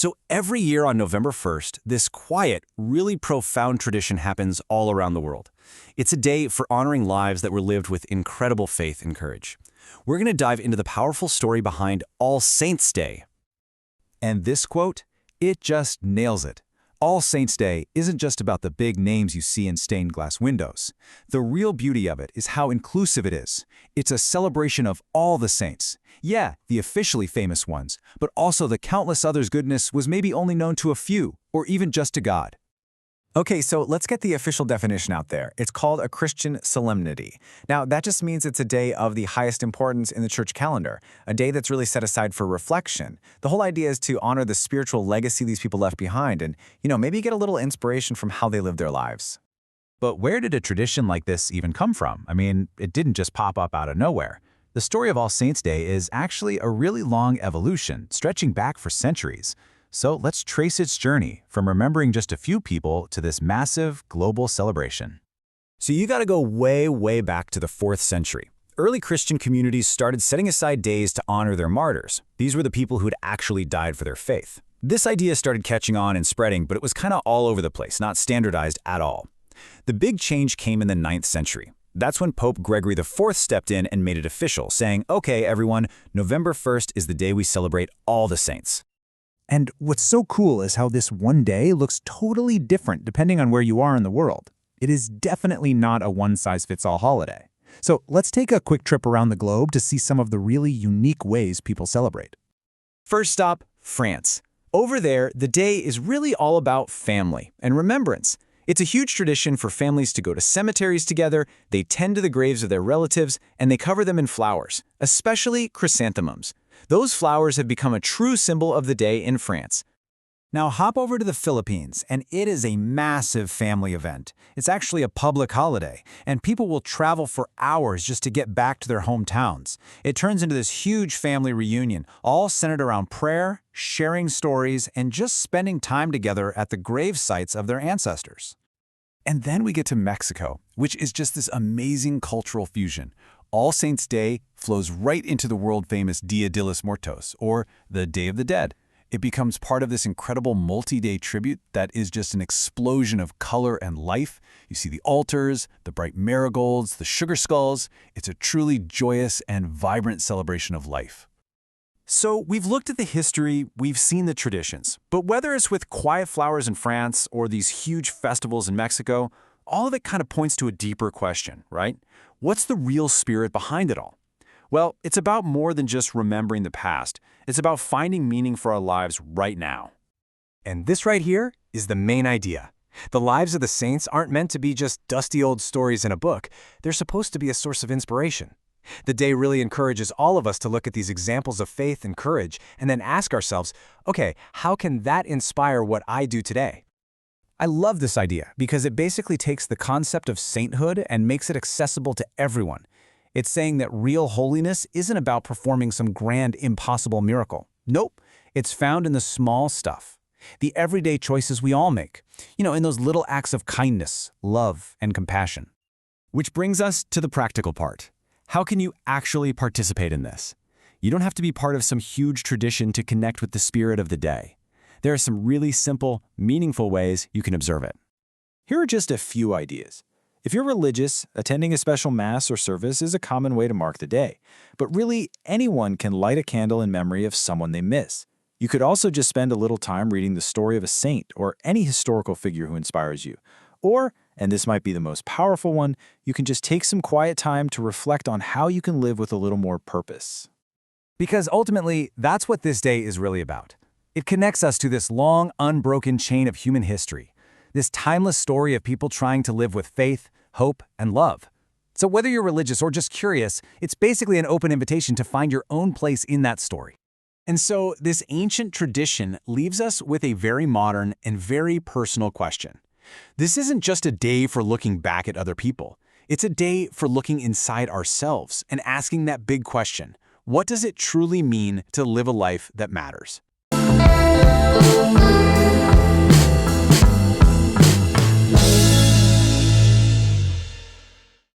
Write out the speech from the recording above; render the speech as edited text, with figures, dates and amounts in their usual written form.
So every year on November 1st, this quiet, really profound tradition happens all around the world. It's a day for honoring lives that were lived with incredible faith and courage. We're going to dive into the powerful story behind All Saints' Day. And this quote, it just nails it. All Saints' Day isn't just about the big names you see in stained glass windows. The real beauty of it is how inclusive it is. It's a celebration of all the saints. Yeah, the officially famous ones, but also the countless others' goodness was maybe only known to a few, or even just to God. Okay, so let's get the official definition out there. It's called a Christian solemnity. Now, that just means it's a day of the highest importance in the church calendar, a day that's really set aside for reflection. The whole idea is to honor the spiritual legacy these people left behind and, maybe get a little inspiration from how they lived their lives. But where did a tradition like this even come from? I mean, it didn't just pop up out of nowhere. The story of All Saints' Day is actually a really long evolution, stretching back for centuries. So let's trace its journey from remembering just a few people to this massive global celebration. So you got to go way, way back to the 4th century. Early Christian communities started setting aside days to honor their martyrs. These were the people who had actually died for their faith. This idea started catching on and spreading, but it was kind of all over the place, not standardized at all. The big change came in the 9th century. That's when Pope Gregory IV stepped in and made it official, saying, okay, everyone, November 1st is the day we celebrate all the saints. And what's so cool is how this one day looks totally different depending on where you are in the world. It is definitely not a one-size-fits-all holiday. So let's take a quick trip around the globe to see some of the really unique ways people celebrate. First stop, France. Over there, the day is really all about family and remembrance. It's a huge tradition for families to go to cemeteries together, they tend to the graves of their relatives, and they cover them in flowers, especially chrysanthemums. Those flowers have become a true symbol of the day in France. Now hop over to the Philippines, and it is a massive family event. It's actually a public holiday, and people will travel for hours just to get back to their hometowns. It turns into this huge family reunion, all centered around prayer, sharing stories, and just spending time together at the grave sites of their ancestors. And then we get to Mexico, which is just this amazing cultural fusion. All Saints' Day flows right into the world-famous Dia de los Muertos, or the Day of the Dead. It becomes part of this incredible multi-day tribute that is just an explosion of color and life. You see the altars, the bright marigolds, the sugar skulls. It's a truly joyous and vibrant celebration of life. So we've looked at the history, we've seen the traditions, but whether it's with quiet flowers in France or these huge festivals in Mexico, all of it kind of points to a deeper question, right? What's the real spirit behind it all? Well, it's about more than just remembering the past. It's about finding meaning for our lives right now. And this right here is the main idea. The lives of the saints aren't meant to be just dusty old stories in a book. They're supposed to be a source of inspiration. The day really encourages all of us to look at these examples of faith and courage and then ask ourselves, okay, how can that inspire what I do today? I love this idea because it basically takes the concept of sainthood and makes it accessible to everyone. It's saying that real holiness isn't about performing some grand, impossible miracle. Nope, it's found in the small stuff, the everyday choices we all make, in those little acts of kindness, love, and compassion. Which brings us to the practical part. How can you actually participate in this? You don't have to be part of some huge tradition to connect with the spirit of the day. There are some really simple, meaningful ways you can observe it. Here are just a few ideas. If you're religious, attending a special mass or service is a common way to mark the day. But really, anyone can light a candle in memory of someone they miss. You could also just spend a little time reading the story of a saint or any historical figure who inspires you. Or, and this might be the most powerful one, you can just take some quiet time to reflect on how you can live with a little more purpose. Because ultimately, that's what this day is really about. It connects us to this long, unbroken chain of human history, this timeless story of people trying to live with faith, hope, and love. So whether you're religious or just curious, it's basically an open invitation to find your own place in that story. And so this ancient tradition leaves us with a very modern and very personal question. This isn't just a day for looking back at other people. It's a day for looking inside ourselves and asking that big question: what does it truly mean to live a life that matters?